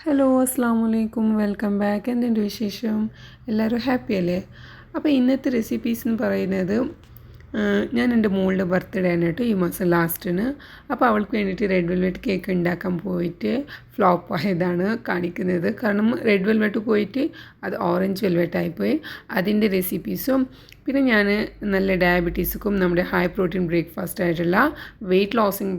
Hello അസ്സാം വലൈക്കും welcome back. എന്തുണ്ട് വിശേഷം? എല്ലാവരും ഹാപ്പി അല്ലേ? അപ്പോൾ ഇന്നത്തെ റെസിപ്പീസ് എന്ന് പറയുന്നത് ഞാൻ എൻ്റെ മോളുടെ ബർത്ത്ഡേ ആണ് കേട്ടോ, ഈ മാസം ലാസ്റ്റിന്. അപ്പോൾ അവൾക്ക് വേണ്ടിയിട്ട് റെഡ് വെൽവെറ്റ് കേക്ക് ഉണ്ടാക്കാൻ പോയിട്ട് ഫ്ലോപ്പ് ആയതാണ് കാണിക്കുന്നത്. കാരണം റെഡ് വെൽവെറ്റ് പോയിട്ട് അത് ഓറഞ്ച് വെൽവെറ്റ് ആയിപ്പോയി. അതിൻ്റെ റെസിപ്പീസും പിന്നെ ഞാൻ നല്ല ഡയബറ്റീസുക്കും നമ്മുടെ ഹൈ പ്രോട്ടീൻ ബ്രേക്ക്ഫാസ്റ്റ് ആയിട്ടുള്ള വെയിറ്റ് ലോസിങ്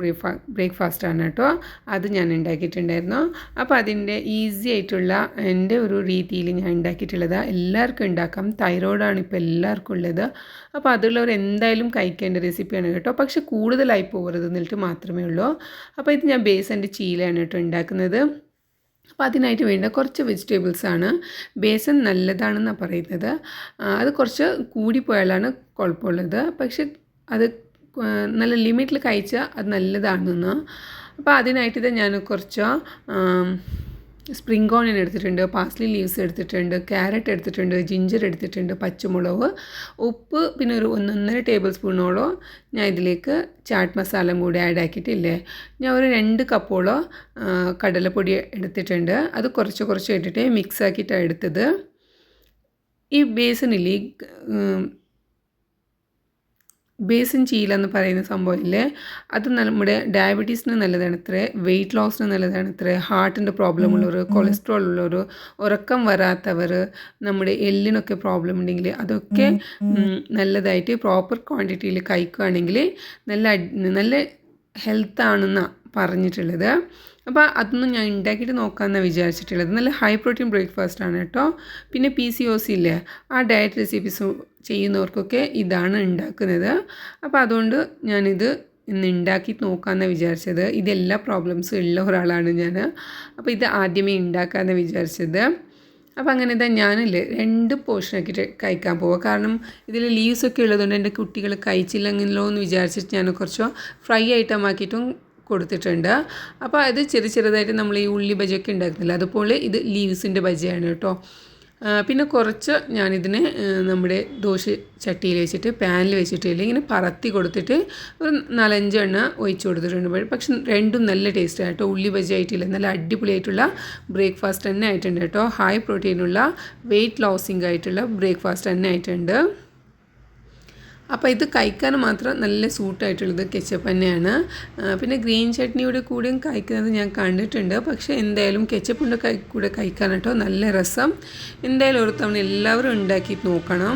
ബ്രേക്ക്ഫാസ്റ്റാണ് കേട്ടോ, അത് ഞാൻ ഉണ്ടാക്കിയിട്ടുണ്ടായിരുന്നു. അപ്പോൾ അതിൻ്റെ ഈസി ആയിട്ടുള്ള എൻ്റെ ഒരു രീതിയിൽ ഞാൻ ഉണ്ടാക്കിയിട്ടുള്ളത് എല്ലാവർക്കും ഉണ്ടാക്കാം. തൈറോയിഡാണ് ഇപ്പോൾ എല്ലാവർക്കും ഉള്ളത്. അപ്പോൾ അതുള്ളവർ എന്തായാലും കഴിക്കേണ്ട റെസിപ്പിയാണ് കേട്ടോ, പക്ഷെ കൂടുതലായി പോകരുത് എന്നിട്ട് മാത്രമേ ഉള്ളൂ. അപ്പോൾ ഇത് ഞാൻ ബേസൻ്റെ ചീലയാണ് കേട്ടോ ഉണ്ടാക്കുന്നത്. അപ്പോൾ അതിനായിട്ട് വേണ്ട കുറച്ച് വെജിറ്റബിൾസാണ്. ബേസൻ നല്ലതാണെന്നാണ് പറയുന്നത്. അത് കുറച്ച് കൂടിപ്പോയാലാണ് കുഴപ്പമുള്ളത്, പക്ഷെ അത് നല്ല ലിമിറ്റിൽ കഴിച്ചാൽ അത് നല്ലതാണെന്ന്. അപ്പോൾ അതിനായിട്ട് ഞാൻ കുറച്ച് സ്പ്രിംഗ് ഓണിയൻ എടുത്തിട്ടുണ്ട്, പാസ്ലി ലീവ്സ് എടുത്തിട്ടുണ്ട്, ക്യാരറ്റ് എടുത്തിട്ടുണ്ട്, ജിഞ്ചർ എടുത്തിട്ടുണ്ട്, പച്ചമുളക്, ഉപ്പ്, പിന്നെ ഒരു 1.5 ടേബിൾ സ്പൂണോളം ഞാൻ ഇതിലേക്ക് ചാട്ട് മസാലയും കൂടി ആഡ് ആക്കിയിട്ടില്ലേ. ഞാൻ ഒരു 2 കപ്പോളം കടലപ്പൊടി എടുത്തിട്ടുണ്ട്. അത് കുറച്ച് ഇട്ടിട്ട് മിക്സ് ആക്കിയിട്ടാണ് എടുത്തത്. ഈ ബേസൻ ചീല എന്ന് പറയുന്ന സംഭവമില്ലേ, അത് നമ്മുടെ ഡയബറ്റീസിന് നല്ലതാണത്രേ, വെയിറ്റ് ലോസിന് നല്ലതാണത്രേ, ഹാർട്ടിൻ്റെ പ്രോബ്ലം ഉള്ളവർ, കൊളസ്ട്രോൾ ഉള്ളവർ, ഉറക്കം വരാത്തവർ, നമ്മുടെ എല്ലിനൊക്കെ പ്രോബ്ലം ഉണ്ടെങ്കിൽ അതൊക്കെ നല്ലതായിട്ട് പ്രോപ്പർ ക്വാണ്ടിറ്റിയിൽ കഴിക്കുകയാണെങ്കിൽ നല്ല ഹെൽത്താണെന്നാണ് പറഞ്ഞിട്ടുള്ളത്. അപ്പോൾ അതൊന്നും ഞാൻ ഉണ്ടാക്കിയിട്ട് നോക്കാമെന്നാണ് വിചാരിച്ചിട്ടുള്ളത്. നല്ല ഹൈ പ്രോട്ടീൻ ബ്രേക്ക്ഫാസ്റ്റ് ആണ് കേട്ടോ. പിന്നെ PCOS ഇല്ലേ, ആ ഡയറ്റ് റെസിപ്പീസ് ചെയ്യുന്നവർക്കൊക്കെ ഇതാണ് ഉണ്ടാക്കുന്നത്. അപ്പോൾ അതുകൊണ്ട് ഞാനിത് ഇന്ന് ഉണ്ടാക്കി നോക്കാമെന്നാണ് വിചാരിച്ചത്. ഇതെല്ലാ പ്രോബ്ലംസും ഉള്ള ഒരാളാണ് ഞാൻ. അപ്പോൾ ഇത് ആദ്യമേ ഉണ്ടാക്കാമെന്ന് വിചാരിച്ചത്. അപ്പോൾ അങ്ങനെ തന്നെ ഞാനില്ലേ 2 പോർഷനാക്കിയിട്ട് കഴിക്കാൻ പോവുക. കാരണം ഇതിൽ ലീവ്സൊക്കെ ഉള്ളതുകൊണ്ട് എൻ്റെ കുട്ടികൾ കഴിച്ചില്ലെങ്കിലോ എന്ന് വിചാരിച്ചിട്ട് ഞാൻ കുറച്ച് ഫ്രൈ ഐറ്റം ആക്കിയിട്ടും കൊടുത്തിട്ടുണ്ട്. അപ്പോൾ അത് ചെറുതായിട്ട് നമ്മൾ ഈ ഉള്ളി ബജിയൊക്കെ ഉണ്ടാക്കുന്നില്ല, അതുപോലെ ഇത് ലീവ്സിൻ്റെ ബജിയാണ് കേട്ടോ. പിന്നെ കുറച്ച് ഞാനിതിനെ നമ്മുടെ ദോശ ചട്ടിയിൽ വെച്ചിട്ട് പാനിൽ വെച്ചിട്ടില്ല ഇങ്ങനെ പറത്തി കൊടുത്തിട്ട് ഒരു 4-5 എണ്ണ ഒഴിച്ച് കൊടുത്തിട്ടുണ്ട്. പക്ഷെ രണ്ടും നല്ല ടേസ്റ്റ് ആയിട്ടോ, ഉള്ളി ബജി ആയിട്ടില്ല, നല്ല അടിപൊളിയായിട്ടുള്ള ബ്രേക്ക്ഫാസ്റ്റ് തന്നെ ആയിട്ടുണ്ട് കേട്ടോ. ഹൈ പ്രോട്ടീനുള്ള വെയിറ്റ് ലോസിങ് ആയിട്ടുള്ള ബ്രേക്ക്ഫാസ്റ്റ് തന്നെ ആയിട്ടുണ്ട്. അപ്പോൾ ഇത് കഴിക്കാൻ മാത്രം നല്ല സൂട്ടായിട്ടുള്ളത് കെച്ചപ്പ് തന്നെയാണ്. പിന്നെ ഗ്രീൻ ചട്നിയുടെ കൂടെയും കഴിക്കുന്നത് ഞാൻ കണ്ടിട്ടുണ്ട്. പക്ഷേ എന്തായാലും കെച്ചപ്പിൻ്റെ കൂടെ കഴിക്കാൻ കേട്ടോ നല്ല രസം. എന്തായാലും ഒരു തവണ എല്ലാവരും ഉണ്ടാക്കി നോക്കണം.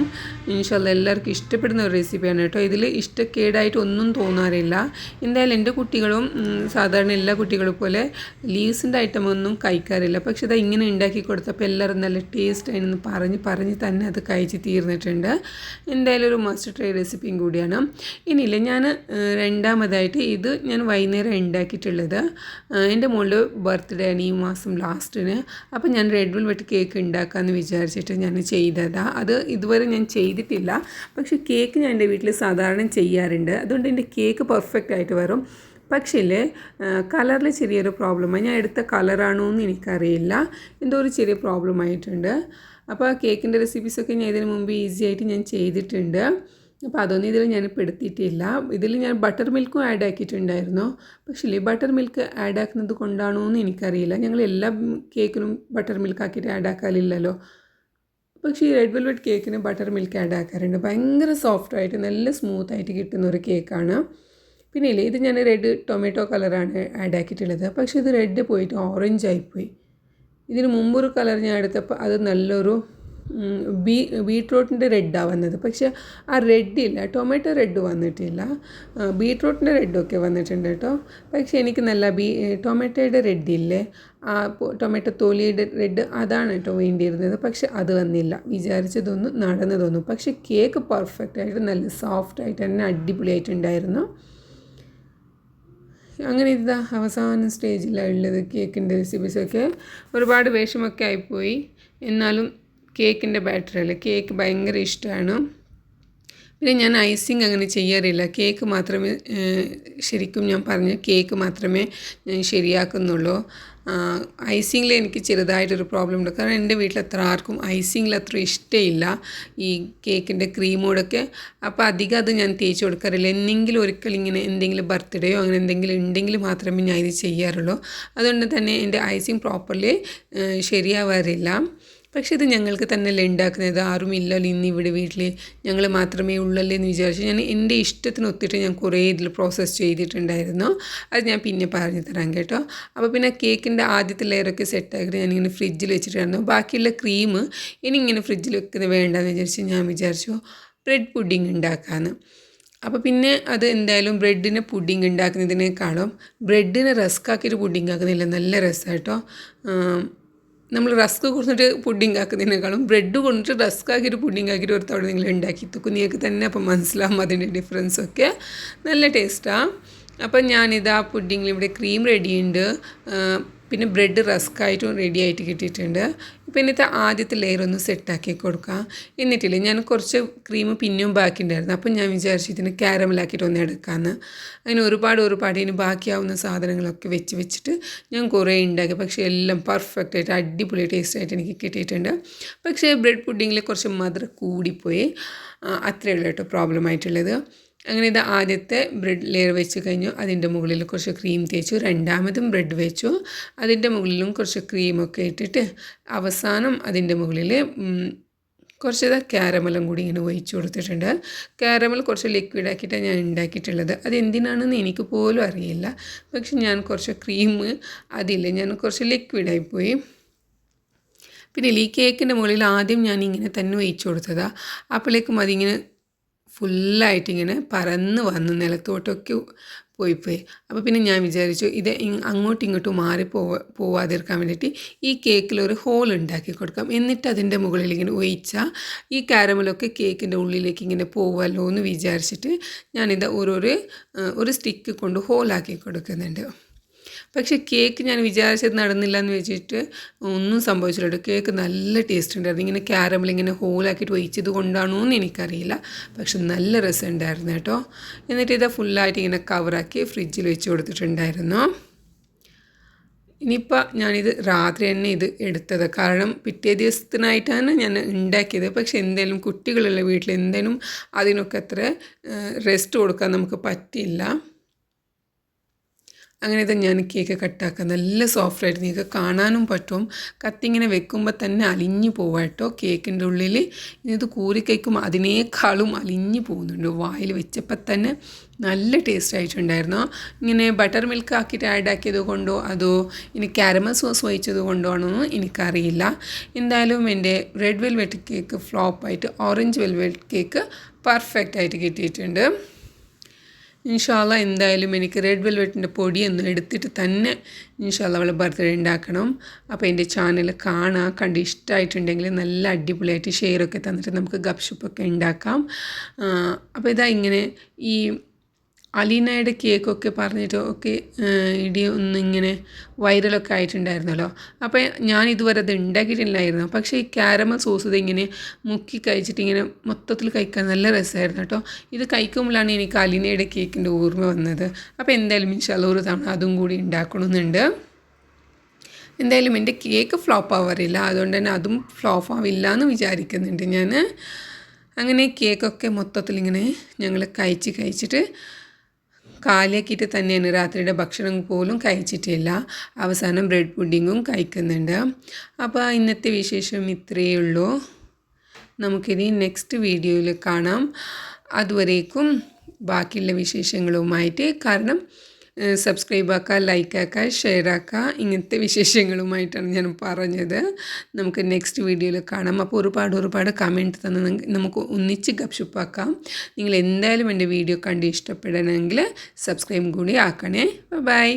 ഇൻഷാല്ലാ എല്ലാവർക്കും ഇഷ്ടപ്പെടുന്ന ഒരു റെസിപ്പിയാണ് കേട്ടോ. ഇതിൽ ഇഷ്ടക്കേടായിട്ട് ഒന്നും തോന്നാറില്ല. എന്തായാലും എൻ്റെ കുട്ടികളും സാധാരണ എല്ലാ കുട്ടികളും പോലെ ലീവ്സിൻ്റെ ഐറ്റം ഒന്നും കഴിക്കാറില്ല. പക്ഷേ ഇത് ഇങ്ങനെ ഉണ്ടാക്കി കൊടുത്തപ്പോൾ എല്ലാവരും നല്ല ടേസ്റ്റ് ആണെന്ന് പറഞ്ഞ് തന്നെ അത് കഴിച്ച് തീർന്നിട്ടുണ്ട്. എന്തായാലും ഒരു മസ്റ്റ് ട്രൈ റെസിപ്പിയും കൂടിയാണ്. ഇനിയില്ല, ഞാൻ രണ്ടാമതായിട്ട് ഇത് ഞാൻ വൈകുന്നേരം ഉണ്ടാക്കിയിട്ടുള്ളത്. എൻ്റെ മോളുടെ ബർത്ത്ഡേ ആണ് ഈ മാസം ലാസ്റ്റിന്. അപ്പോൾ ഞാൻ റെഡ് വെൽവെറ്റ് കേക്ക് ഉണ്ടാക്കാമെന്ന് വിചാരിച്ചിട്ട് ഞാൻ ചെയ്തതാണ്. അത് ഇതുവരെ ഞാൻ ചെയ്തിട്ടില്ല, പക്ഷേ കേക്ക് ഞാൻ എൻ്റെ വീട്ടിൽ സാധാരണ ചെയ്യാറുണ്ട്. അതുകൊണ്ട് എൻ്റെ കേക്ക് പെർഫെക്റ്റ് ആയിട്ട് വരും. പക്ഷേ കളറിൽ ചെറിയൊരു പ്രോബ്ലമായി. ഞാൻ എടുത്ത കളറാണോ എന്ന് എനിക്കറിയില്ല, എന്തോ ഒരു ചെറിയ പ്രോബ്ലം ആയിട്ടുണ്ട്. അപ്പോൾ ആ കേക്കിൻ്റെ റെസിപ്പീസൊക്കെ ഞാൻ ഇതിന് മുമ്പ് ഈസി ആയിട്ട് ഞാൻ ചെയ്തിട്ടുണ്ട്. അപ്പോൾ അതൊന്നും ഇതിൽ ഞാൻ പെടുത്തിയിട്ടില്ല. ഇതിൽ ഞാൻ ബട്ടർ മിൽക്കും ആഡ് ആക്കിയിട്ടുണ്ടായിരുന്നു. പക്ഷേ ബട്ടർ മിൽക്ക് ആഡ് ആക്കുന്നത് കൊണ്ടാണോ എന്ന് എനിക്കറിയില്ല. ഞങ്ങൾ എല്ലാ കേക്കിനും ബട്ടർ മിൽക്ക് ആക്കിയിട്ട് ആഡ് ആക്കാറില്ലല്ലോ. പക്ഷേ ഈ റെഡ് വെൽവെറ്റ് കേക്കിന് ബട്ടർ മിൽക്ക് ആഡ് ആക്കാറുണ്ട്. ഭയങ്കര സോഫ്റ്റായിട്ട് നല്ല സ്മൂത്തായിട്ട് കിട്ടുന്ന ഒരു കേക്കാണ്. പിന്നെ ഇത് ഞാൻ റെഡ് ടൊമാറ്റോ കളറാണ് ആഡ് ആക്കിയിട്ടുള്ളത്. പക്ഷേ ഇത് റെഡ് പോയിട്ട് ഓറഞ്ച് ആയിപ്പോയി. ഇതിന് മുമ്പൊരു കളർ ഞാൻ എടുത്തപ്പോൾ അത് നല്ലൊരു ബീട്രൂട്ടിൻ്റെ റെഡാണ് വന്നത്. പക്ഷേ ആ റെഡില്ല, ടൊമാറ്റോ റെഡ് വന്നിട്ടില്ല. ബീട്രൂട്ടിൻ്റെ റെഡൊക്കെ വന്നിട്ടുണ്ട് കേട്ടോ. പക്ഷേ എനിക്ക് നല്ല ടൊമാറ്റോയുടെ റെഡില്ലേ, ആ ടൊമാറ്റോ തൊലിയുടെ റെഡ്, അതാണ് കേട്ടോ വേണ്ടിയിരുന്നത്. പക്ഷേ അത് വന്നില്ല. വിചാരിച്ചതൊന്നും നടന്നതൊന്നും. പക്ഷേ കേക്ക് പെർഫെക്റ്റായിട്ട് നല്ല സോഫ്റ്റായിട്ട് തന്നെ അടിപൊളിയായിട്ടുണ്ടായിരുന്നു. അങ്ങനെ ഇതാ അവസാന സ്റ്റേജിലാണ് ഉള്ളത് കേക്കിൻ്റെ റെസിപ്പീസൊക്കെ. ഒരുപാട് വിഷമൊക്കെ ആയിപ്പോയി, എന്നാലും കേക്കിൻ്റെ ബാറ്ററല്ലേ, കേക്ക് ഭയങ്കര ഇഷ്ടമാണ്. പിന്നെ ഞാൻ ഐസിങ് അങ്ങനെ ചെയ്യാറില്ല. കേക്ക് മാത്രമേ ശരിക്കും ഞാൻ പറഞ്ഞ കേക്ക് മാത്രമേ ഞാൻ ശരിയാക്കുന്നുള്ളൂ. ഐസിങ്ങിൽ എനിക്ക് ചെറുതായിട്ടൊരു പ്രോബ്ലം ഉണ്ട്. കാരണം എൻ്റെ വീട്ടിൽ അത്ര ആർക്കും ഐസിങ്ങിൽ അത്ര ഇഷ്ടമില്ല ഈ കേക്കിൻ്റെ ക്രീമോടൊക്കെ. അപ്പോൾ അധികം അത് ഞാൻ തേച്ച് കൊടുക്കാറില്ല. എന്തെങ്കിലും ഒരിക്കൽ ഇങ്ങനെ എന്തെങ്കിലും ബർത്ത്ഡേയോ അങ്ങനെ എന്തെങ്കിലും ഉണ്ടെങ്കിൽ മാത്രമേ ഞാൻ ഇത് ചെയ്യാറുള്ളൂ. അതുകൊണ്ട് തന്നെ എൻ്റെ ഐസിങ് പ്രോപ്പർലി ശരിയാവാറില്ല. പക്ഷേ ഇത് ഞങ്ങൾക്ക് തന്നെയല്ലേ ഉണ്ടാക്കുന്നത്, ആരും ഇല്ലല്ലോ ഇന്ന് ഇവിടെ വീട്ടിൽ, ഞങ്ങൾ മാത്രമേ ഉള്ളല്ലേ എന്ന് വിചാരിച്ചു ഞാൻ എൻ്റെ ഇഷ്ടത്തിന് ഒത്തിട്ട് ഞാൻ കുറേ ഇതിൽ പ്രോസസ്സ് ചെയ്തിട്ടുണ്ടായിരുന്നു. അത് ഞാൻ പിന്നെ പറഞ്ഞു തരാം കേട്ടോ. അപ്പോൾ പിന്നെ കേക്കിൻ്റെ ആദ്യത്തെ ലെയറൊക്കെ സെറ്റാക്കിയിട്ട് ഞാനിങ്ങനെ ഫ്രിഡ്ജിൽ വെച്ചിട്ടായിരുന്നു. ബാക്കിയുള്ള ക്രീം ഇനി ഇങ്ങനെ ഫ്രിഡ്ജിൽ വെക്കുന്നത് വേണ്ടെന്ന് വിചാരിച്ച് ഞാൻ വിചാരിച്ചു ബ്രെഡ് പുഡിങ് ഉണ്ടാക്കാമെന്ന്. അപ്പോൾ പിന്നെ അത് എന്തായാലും ബ്രെഡിനെ പുഡിങ് ഉണ്ടാക്കുന്നതിനേക്കാളും ബ്രെഡിനെ റസ്ക് ആക്കിയിട്ട് പുഡിങ് ആക്കുന്നില്ല നല്ല രസമായിട്ടോ. നമ്മൾ റസ്ക് കൊടുത്തിട്ട് പുഡിങ് ആക്കുന്നതിനേക്കാളും ബ്രെഡ് കൊണ്ടിട്ട് റസ്ക് ആക്കിയിട്ട് പുഡിങ് ആക്കിയിട്ട് ഒരു തവണ നിങ്ങൾ ഉണ്ടാക്കി നോക്കും, നിങ്ങൾക്ക് തന്നെ അപ്പം മനസ്സിലാവും അതിൻ്റെ ഡിഫറൻസൊക്കെ. നല്ല ടേസ്റ്റാണ്. അപ്പം ഞാനിതാ പുഡിങ്ങിൽ ഇവിടെ ക്രീം റെഡിയുണ്ട്, പിന്നെ ബ്രെഡ് റസ്ക്കായിട്ടും റെഡി ആയിട്ട് കിട്ടിയിട്ടുണ്ട്. ഇപ്പം എന്നിട്ട് ആദ്യത്തെ ലെയർ ഒന്ന് സെറ്റാക്കി കൊടുക്കാം. എന്നിട്ടില്ലേ ഞാൻ കുറച്ച് ക്രീം പിന്നെയും ബാക്കി ഉണ്ടായിരുന്നു. അപ്പം ഞാൻ വിചാരിച്ചു ഇതിന് ക്യാരമലാക്കിയിട്ട് ഒന്ന് എടുക്കാമെന്ന്. അങ്ങനെ ഒരുപാട് ഇതിന് ബാക്കിയാവുന്ന സാധനങ്ങളൊക്കെ വെച്ചിട്ട് ഞാൻ കുറേ ഉണ്ടാക്കി. പക്ഷേ എല്ലാം പെർഫെക്റ്റായിട്ട് അടിപൊളി ടേസ്റ്റായിട്ട് എനിക്ക് കിട്ടിയിട്ടുണ്ട്. പക്ഷേ ബ്രെഡ് പുഡിങ്ങിൽ കുറച്ച് മധുരം കൂടിപ്പോയി, അത്രയേ ഉള്ളൂ കേട്ടോ പ്രോബ്ലം ആയിട്ടുള്ളത്. അങ്ങനെ ഇത് ആദ്യത്തെ ബ്രെഡ് ലെയർ വെച്ച് കഴിഞ്ഞു. അതിൻ്റെ മുകളിൽ കുറച്ച് ക്രീം തേച്ചു. രണ്ടാമതും ബ്രെഡ് വെച്ചു. അതിൻ്റെ മുകളിലും കുറച്ച് ക്രീമൊക്കെ ഇട്ടിട്ട് അവസാനം അതിൻ്റെ മുകളിൽ കുറച്ച് ക്യാരമലും കൂടി ഇങ്ങനെ ഒഴിച്ച് കൊടുത്തിട്ടുണ്ട്. ക്യാരമൽ കുറച്ച് ലിക്വിഡ് ആക്കിയിട്ടാണ് ഞാൻ ഉണ്ടാക്കിയിട്ടുള്ളത്. അതെന്തിനാണെന്ന് എനിക്ക് പോലും അറിയില്ല. പക്ഷെ ഞാൻ കുറച്ച് ക്രീം ഞാൻ കുറച്ച് ലിക്വിഡായിപ്പോയി. പിന്നെ ഈ കേക്കിൻ്റെ മുകളിൽ ആദ്യം ഞാൻ ഇങ്ങനെ തന്നെ ഒഴിച്ച് കൊടുത്തതാണ്. അപ്പോഴേക്കും അതിങ്ങനെ ഫുള്ളായിട്ടിങ്ങനെ പറന്ന് വന്നു നിലത്തോട്ടൊക്കെ പോയി. അപ്പോൾ പിന്നെ ഞാൻ വിചാരിച്ചു ഇത് അങ്ങോട്ടും ഇങ്ങോട്ടും പോവാതിരിക്കാൻ വേണ്ടിയിട്ട് ഈ കേക്കിലൊരു ഹോൾ ഉണ്ടാക്കി കൊടുക്കാം. എന്നിട്ട് അതിൻ്റെ മുകളിൽ ഇങ്ങനെ ഒഴിച്ചാൽ ഈ കാരമലൊക്കെ കേക്കിൻ്റെ ഉള്ളിലേക്ക് ഇങ്ങനെ പോവുമല്ലോ എന്ന് വിചാരിച്ചിട്ട് ഞാനിത് ഒരു സ്റ്റിക്ക് കൊണ്ട് ഹോളാക്കി കൊടുക്കുന്നുണ്ട്. പക്ഷേ കേക്ക് ഞാൻ വിചാരിച്ചത് നടന്നില്ല എന്ന് വെച്ചിട്ട് ഒന്നും സംഭവിച്ചില്ല. കേക്ക് നല്ല ടേസ്റ്റ് ഉണ്ടായിരുന്നു. ഇങ്ങനെ ക്യാരമൽ ഇങ്ങനെ ഹോളാക്കിയിട്ട് ഒഴിച്ചത് കൊണ്ടാണോ എന്ന് എനിക്കറിയില്ല, പക്ഷെ നല്ല രസം ഉണ്ടായിരുന്നു കേട്ടോ. എന്നിട്ട് ഇത് ഫുള്ളായിട്ട് ഇങ്ങനെ കവറാക്കി ഫ്രിഡ്ജിൽ വെച്ച് കൊടുത്തിട്ടുണ്ടായിരുന്നു. ഇനിയിപ്പോൾ ഞാനിത് രാത്രി തന്നെ ഇത് എടുത്തത്, കാരണം പിറ്റേ ദിവസത്തിനായിട്ടാണ് ഞാൻ ഉണ്ടാക്കിയത്. പക്ഷെ എന്തായാലും കുട്ടികളുള്ള വീട്ടിൽ എന്തായാലും അതിനൊക്കെ അത്ര റെസ്റ്റ് കൊടുക്കാൻ നമുക്ക് പറ്റില്ല. അങ്ങനെ തന്നെ ഞാൻ കേക്ക് കട്ടാക്കുക. നല്ല സോഫ്റ്റായിട്ട് നിങ്ങൾക്ക് കാണാനും പറ്റും. കത്തിങ്ങനെ വെക്കുമ്പോൾ തന്നെ അലിഞ്ഞു പോവാം കേട്ടോ കേക്കിൻ്റെ ഉള്ളിൽ. ഇത് കോരി കഴിക്കുമ്പോൾ അതിനേക്കാളും അലിഞ്ഞു പോകുന്നുണ്ട്. വായിൽ വെച്ചപ്പോൾ തന്നെ നല്ല ടേസ്റ്റ് ആയിട്ടുണ്ടായിരുന്നു. ഇങ്ങനെ ബട്ടർ മിൽക്ക് ആക്കിയിട്ട് ആഡ് ആക്കിയത് കൊണ്ടോ അതോ ഇനി കാരമൽ സോസ് ഒഴിച്ചത് കൊണ്ടോ ആണോ എനിക്കറിയില്ല. എന്തായാലും എൻ്റെ റെഡ് വെൽവെറ്റ് കേക്ക് ഫ്ലോപ്പായിട്ട് ഓറഞ്ച് വെൽവെറ്റ് കേക്ക് പെർഫെക്റ്റായിട്ട് കിട്ടിയിട്ടുണ്ട്. ഇൻഷാല്ല എന്തായാലും എനിക്ക് റെഡ് വെൽവെറ്റിൻ്റെ പൊടിയൊന്നും എടുത്തിട്ട് തന്നെ ഇൻഷാല്ല അവളെ ബർത്ത്ഡേ ഉണ്ടാക്കണം. അപ്പോൾ എൻ്റെ ചാനൽ കണ്ട് ഇഷ്ടമായിട്ടുണ്ടെങ്കിൽ നല്ല അടിപൊളിയായിട്ട് ഷെയറൊക്കെ തന്നിട്ട് നമുക്ക് ഗപ്ഷപ്പൊക്കെ ഉണ്ടാക്കാം. അപ്പോൾ ഇതാ ഇങ്ങനെ ഈ അലീനയുടെ കേക്കൊക്കെ പറഞ്ഞിട്ട് ഒക്കെ ഒന്നിങ്ങനെ വൈറലൊക്കെ ആയിട്ടുണ്ടായിരുന്നല്ലോ. അപ്പോൾ ഞാൻ ഇതുവരെ അത് ഉണ്ടാക്കിയിട്ടില്ലായിരുന്നു. പക്ഷേ ഈ കാരമൽ സോസ് ഇതിങ്ങനെ മുക്കി കഴിച്ചിട്ട് ഇങ്ങനെ മൊത്തത്തിൽ കഴിക്കാൻ നല്ല രസമായിരുന്നു കേട്ടോ. ഇത് കഴിക്കുമ്പോഴാണ് എനിക്ക് അലീനയുടെ കേക്കിൻ്റെ ഓർമ്മ വന്നത്. അപ്പോൾ എന്തായാലും ഇൻഷാല്ലാ ഒരു തവണ അതും കൂടി ഉണ്ടാക്കണമെന്നുണ്ട്. എന്തായാലും എൻ്റെ കേക്ക് ഫ്ലോപ്പ് ആവാറില്ല, അതുകൊണ്ട് തന്നെ അതും ഫ്ലോപ്പ് ആവില്ല എന്ന് വിചാരിക്കുന്നുണ്ട് ഞാൻ. അങ്ങനെ കേക്കൊക്കെ മൊത്തത്തിലിങ്ങനെ ഞങ്ങൾ കഴിച്ചിട്ട് കാലിയാക്കിയിട്ട് തന്നെയാണ് രാത്രിയുടെ ഭക്ഷണം പോലും കഴിച്ചിട്ടില്ല. അവസാനം ബ്രെഡ് പുഡിങ്ങും കഴിക്കുന്നുണ്ട്. അപ്പോൾ ഇന്നത്തെ വിശേഷം ഇത്രയേ ഉള്ളൂ. നമുക്കിനി നെക്സ്റ്റ് വീഡിയോയിൽ കാണാം. അതുവരേക്കും ബാക്കിയുള്ള വിശേഷങ്ങളുമായിട്ട്, കാരണം സബ്സ്ക്രൈബ് ആക്കുക, ലൈക്ക് ആക്കുക, ഷെയർ ആക്കുക, ഇങ്ങനത്തെ വിശേഷങ്ങളുമായിട്ടാണ് ഞാൻ പറഞ്ഞത്. നമുക്ക് നെക്സ്റ്റ് വീഡിയോയിൽ കാണാം. അപ്പോൾ ഒരുപാട് കമൻറ്റ് തന്ന് നമുക്ക് ഒന്നിച്ച് ഗപ്ഷപ്പാക്കാം. നിങ്ങൾ എന്തായാലും എൻ്റെ വീഡിയോ കണ്ട് ഇഷ്ടപ്പെടണമെങ്കിൽ സബ്സ്ക്രൈബ് കൂടി ആക്കണേ. ബൈ.